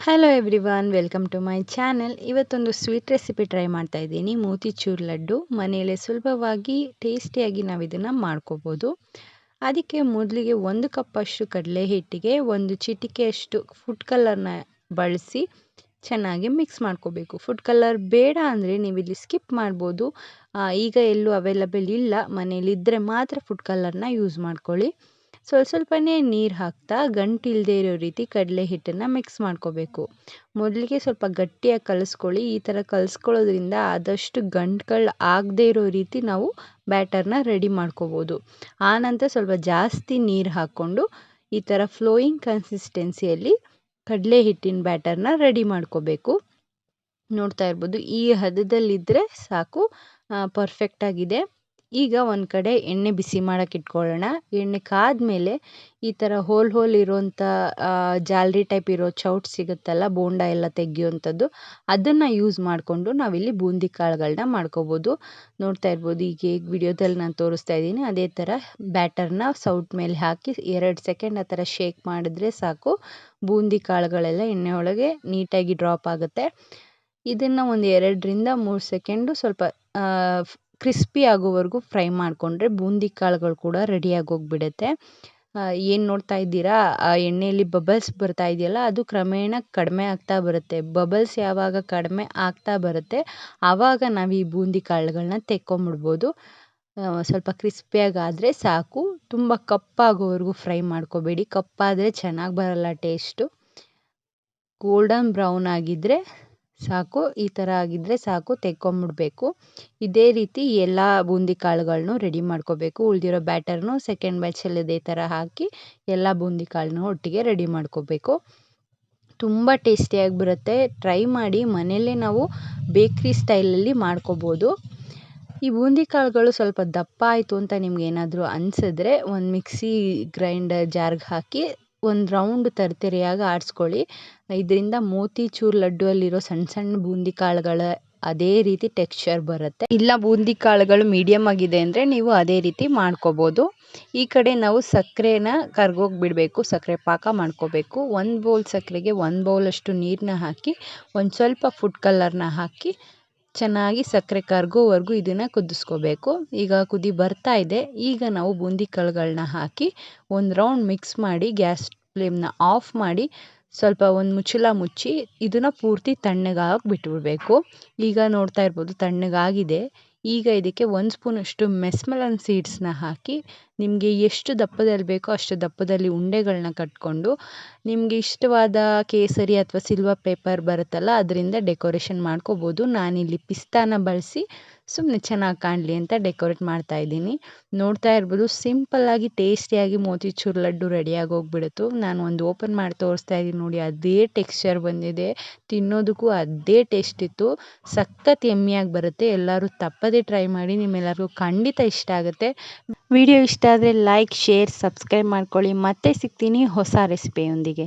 Hello everyone, welcome to my channel. ಇವತ್ತೊಂದು sweet recipe try ಮಾಡ್ತಾ ಇದ್ದೀನಿ. ಮೋತಿಚೂರ್ ಲಡ್ಡು ಮನೆಯಲ್ಲೇ ಸುಲಭವಾಗಿ ಟೇಸ್ಟಿಯಾಗಿ ನಾವು ಇದನ್ನು ಮಾಡ್ಕೋಬೋದು. ಅದಕ್ಕೆ ಮೊದಲಿಗೆ 1 ಕಪ್ಪಷ್ಟು ಕಡಲೆ ಹಿಟ್ಟಿಗೆ 1 ಚಿಟಿಕೆಯಷ್ಟು ಫುಡ್ ಕಲರ್ನ ಬಳಸಿ ಚೆನ್ನಾಗಿ ಮಿಕ್ಸ್ ಮಾಡ್ಕೋಬೇಕು. ಫುಡ್ ಕಲರ್ ಬೇಡ ಅಂದರೆ ನೀವು ಇಲ್ಲಿ ಸ್ಕಿಪ್ ಮಾಡ್ಬೋದು. ಈಗ ಎಲ್ಲೂ ಅವೈಲಬಲ್ ಇಲ್ಲ, ಮನೇಲಿದ್ದರೆ ಮಾತ್ರ ಫುಡ್ ಕಲರ್ನ ಯೂಸ್ ಮಾಡ್ಕೊಳ್ಳಿ. ಸ್ವಲ್ಪನೇ ನೀರು ಹಾಕ್ತಾ ಗಂಟಿಲ್ಲದೆ ಇರೋ ರೀತಿ ಕಡಲೆ ಹಿಟ್ಟನ್ನು ಮಿಕ್ಸ್ ಮಾಡ್ಕೋಬೇಕು. ಮೊದಲಿಗೆ ಸ್ವಲ್ಪ ಗಟ್ಟಿಯಾಗಿ ಕಲಿಸ್ಕೊಳ್ಳಿ. ಈ ಥರ ಕಲಿಸ್ಕೊಳ್ಳೋದ್ರಿಂದ ಆದಷ್ಟು ಗಂಟುಗಳು ಆಗದೇ ಇರೋ ರೀತಿ ನಾವು ಬ್ಯಾಟರ್ನ ರೆಡಿ ಮಾಡ್ಕೋಬೋದು. ಆನಂತರ ಸ್ವಲ್ಪ ಜಾಸ್ತಿ ನೀರು ಹಾಕ್ಕೊಂಡು ಈ ಥರ ಫ್ಲೋಯಿಂಗ್ ಕನ್ಸಿಸ್ಟೆನ್ಸಿಯಲ್ಲಿ ಕಡಲೆ ಹಿಟ್ಟಿನ ಬ್ಯಾಟರ್ನ ರೆಡಿ ಮಾಡ್ಕೋಬೇಕು. ನೋಡ್ತಾ ಇರ್ಬೋದು, ಈ ಹದದಲ್ಲಿದ್ದರೆ ಸಾಕು, ಪರ್ಫೆಕ್ಟಾಗಿದೆ. ಈಗ ಒಂದು ಕಡೆ ಎಣ್ಣೆ ಬಿಸಿ ಮಾಡೋಕ್ಕೆ ಇಟ್ಕೊಳ್ಳೋಣ. ಎಣ್ಣೆ ಕಾದ್ಮೇಲೆ ಈ ಥರ ಹೋಲ್ ಇರೋಂಥ ಜಾಲರಿ ಟೈಪ್ ಇರೋ ಚೌಟ್ ಸಿಗುತ್ತಲ್ಲ, ಬೋಂಡ ಎಲ್ಲ ತೆಗಿಯೋವಂಥದ್ದು, ಅದನ್ನು ಯೂಸ್ ಮಾಡಿಕೊಂಡು ನಾವಿಲ್ಲಿ ಬೂಂದಿ ಕಾಳುಗಳನ್ನ ಮಾಡ್ಕೋಬೋದು. ನೋಡ್ತಾ ಇರ್ಬೋದು, ಈಗ ವಿಡಿಯೋದಲ್ಲಿ ನಾನು ತೋರಿಸ್ತಾ ಇದ್ದೀನಿ ಅದೇ ಥರ ಬ್ಯಾಟರ್ನ ಸೌಟ್ ಮೇಲೆ ಹಾಕಿ 2 ಸೆಕೆಂಡ್ ಆ ಥರ ಶೇಕ್ ಮಾಡಿದ್ರೆ ಸಾಕು, ಬೂಂದಿ ಕಾಳುಗಳೆಲ್ಲ ಎಣ್ಣೆ ಒಳಗೆ ನೀಟಾಗಿ ಡ್ರಾಪ್ ಆಗುತ್ತೆ. ಇದನ್ನು ಒಂದು 2ರಿಂದ 3 ಸೆಕೆಂಡು ಸ್ವಲ್ಪ ಕ್ರಿಸ್ಪಿ ಆಗೋವರೆಗೂ ಫ್ರೈ ಮಾಡಿಕೊಂಡ್ರೆ ಬೂಂದಿ ಕಾಳುಗಳು ಕೂಡ ರೆಡಿಯಾಗಿ ಹೋಗಿಬಿಡುತ್ತೆ. ಏನು ನೋಡ್ತಾ ಇದ್ದೀರಾ, ಆ ಎಣ್ಣೆಯಲ್ಲಿ ಬಬಲ್ಸ್ ಬರ್ತಾ ಇದೆಯಲ್ಲ, ಅದು ಕ್ರಮೇಣ ಕಡಿಮೆ ಆಗ್ತಾ ಬರುತ್ತೆ. ಬಬಲ್ಸ್ ಯಾವಾಗ ಕಡಿಮೆ ಆಗ್ತಾ ಬರುತ್ತೆ ಆವಾಗ ನಾವು ಈ ಬೂಂದಿ ಕಾಳುಗಳನ್ನ ತೆಕ್ಕೊಂಬಿಡ್ಬೋದು. ಸ್ವಲ್ಪ ಕ್ರಿಸ್ಪಿಯಾಗಾದರೆ ಸಾಕು, ತುಂಬ ಕಪ್ಪಾಗೋವರೆಗೂ ಫ್ರೈ ಮಾಡ್ಕೋಬೇಡಿ. ಕಪ್ಪಾದರೆ ಚೆನ್ನಾಗಿ ಬರಲ್ಲ ಟೇಸ್ಟು. ಗೋಲ್ಡನ್ ಬ್ರೌನ್ ಆಗಿದ್ದರೆ ಸಾಕು, ಈ ಥರ ಆಗಿದ್ದರೆ ಸಾಕು, ತೆಕ್ಕೊಂಬಿಡ್ಬೇಕು. ಇದೇ ರೀತಿ ಎಲ್ಲ ಬೂಂದಿ ಕಾಳುಗಳನ್ನು ರೆಡಿ ಮಾಡ್ಕೋಬೇಕು. ಉಳಿದಿರೋ ಬ್ಯಾಟರ್ನು ಸೆಕೆಂಡ್ ಬ್ಯಾಚಲ್ಲಿ ಇದೇ ಥರ ಹಾಕಿ ಎಲ್ಲ ಬೂಂದಿ ಕಾಳನ್ನು ಒಟ್ಟಿಗೆ ರೆಡಿ ಮಾಡ್ಕೋಬೇಕು. ತುಂಬ ಟೇಸ್ಟಿಯಾಗಿ ಬರುತ್ತೆ. ಟ್ರೈ ಮಾಡಿ, ಮನೆಯಲ್ಲೇ ನಾವು ಬೇಕ್ರಿ ಸ್ಟೈಲಲ್ಲಿ ಮಾಡ್ಕೋಬೋದು. ಈ ಬೂಂದಿ ಕಾಳುಗಳು ಸ್ವಲ್ಪ ದಪ್ಪ ಆಯಿತು ಅಂತ ನಿಮ್ಗೆ ಏನಾದರೂ ಅನಿಸಿದ್ರೆ ಒಂದು ಮಿಕ್ಸಿ ಗ್ರೈಂಡರ್ ಜಾರ್ಗೆ ಹಾಕಿ ಒಂದು ರೌಂಡ್ ತರಿತರಿಯಾಗಿ ಆಡಿಸ್ಕೊಳ್ಳಿ. ಇದರಿಂದ ಮೋತಿಚೂರ್ ಲಡ್ಡು ಅಲ್ಲಿರೋ ಸಣ್ಣ ಸಣ್ಣ ಬೂಂದಿ ಕಾಳುಗಳ ಅದೇ ರೀತಿ ಟೆಕ್ಸ್ಚರ್ ಬರುತ್ತೆ. ಇಲ್ಲ ಬೂಂದಿ ಕಾಳುಗಳು ಮೀಡಿಯಮ್ ಆಗಿದೆ ಅಂದರೆ ನೀವು ಅದೇ ರೀತಿ ಮಾಡ್ಕೋಬೋದು. ಈ ಕಡೆ ನಾವು ಸಕ್ಕರೆನ ಕರ್ಗೋಗಿ ಬಿಡಬೇಕು, ಸಕ್ಕರೆ ಪಾಕ ಮಾಡ್ಕೋಬೇಕು. 1 ಬೌಲ್ ಸಕ್ಕರೆಗೆ 1 ಬೌಲಷ್ಟು ನೀರನ್ನ ಹಾಕಿ ಒಂದು ಸ್ವಲ್ಪ ಫುಡ್ ಕಲರ್ನ ಹಾಕಿ ಚೆನ್ನಾಗಿ ಸಕ್ಕರೆ ಕರ್ಗೋವರೆಗೂ ಇದನ್ನು ಕುದಿಸ್ಕೋಬೇಕು. ಈಗ ಕುದಿ ಬರ್ತಾ ಇದೆ. ಈಗ ನಾವು ಬೂಂದಿ ಕಾಳುಗಳನ್ನ ಹಾಕಿ ಒಂದು ರೌಂಡ್ ಮಿಕ್ಸ್ ಮಾಡಿ ಗ್ಯಾಸ್ ಫ್ಲೇಮ್ನ ಆಫ್ ಮಾಡಿ ಸ್ವಲ್ಪ ಒಂದು ಮುಚ್ಚಳ ಮುಚ್ಚಿ ಇದನ್ನು ಪೂರ್ತಿ ತಣ್ಣಗಾಗಿ ಬಿಟ್ಬಿಡಬೇಕು. ಈಗ ನೋಡ್ತಾ ಇರ್ಬೋದು, ತಣ್ಣಗಾಗಿದೆ. ಈಗ ಇದಕ್ಕೆ 1 ಸ್ಪೂನಷ್ಟು ಮೆಸ್ಮಲನ್ ಸೀಡ್ಸ್ನ ಹಾಕಿ ನಿಮಗೆ ಎಷ್ಟು ದಪ್ಪದಲ್ಲಿ ಬೇಕೋ ಅಷ್ಟು ದಪ್ಪದಲ್ಲಿ ಉಂಡೆಗಳನ್ನ ಕಟ್ಕೊಂಡು ನಿಮಗೆ ಇಷ್ಟವಾದ ಕೇಸರಿ ಅಥವಾ ಸಿಲ್ವರ್ ಪೇಪರ್ ಬರುತ್ತಲ್ಲ ಅದರಿಂದ ಡೆಕೋರೇಷನ್ ಮಾಡ್ಕೋಬೋದು. ನಾನಿಲ್ಲಿ ಪಿಸ್ತಾನ ಬಳಸಿ ಸುಮ್ಮನೆ ಚೆನ್ನಾಗಿ ಕಾಣಲಿ ಅಂತ ಡೆಕೋರೇಟ್ ಮಾಡ್ತಾ ಇದ್ದೀನಿ. ನೋಡ್ತಾ ಇರ್ಬೋದು, ಸಿಂಪಲ್ಲಾಗಿ ಟೇಸ್ಟಿಯಾಗಿ ಮೋತಿಚೂರ್ ಲಡ್ಡು ರೆಡಿಯಾಗಿ ಹೋಗ್ಬಿಡುತ್ತು. ನಾನು ಒಂದು ಓಪನ್ ಮಾಡಿ ತೋರಿಸ್ತಾ ಇದ್ದೀನಿ ನೋಡಿ, ಅದೇ ಟೆಕ್ಸ್ಚರ್ ಬಂದಿದೆ. ತಿನ್ನೋದಕ್ಕೂ ಅದೇ ಟೇಸ್ಟ್ ಇತ್ತು. ಸಖತ್ ಯಮ್ಮಿಯಾಗಿ ಬರುತ್ತೆ. ಎಲ್ಲರೂ ತಪ್ಪದೇ ಟ್ರೈ ಮಾಡಿ, ನಿಮ್ಮೆಲ್ಲರಿಗೂ ಖಂಡಿತ ಇಷ್ಟ ಆಗುತ್ತೆ. ವಿಡಿಯೋ ಇಷ್ಟ ಆದರೆ ಲೈಕ್, ಶೇರ್, ಸಬ್ಸ್ಕ್ರೈಬ್ ಮಾಡ್ಕೊಳ್ಳಿ. ಮತ್ತೆ ಸಿಗ್ತೀನಿ ಹೊಸ ರೆಸಿಪಿಯೊಂದಿಗೆ.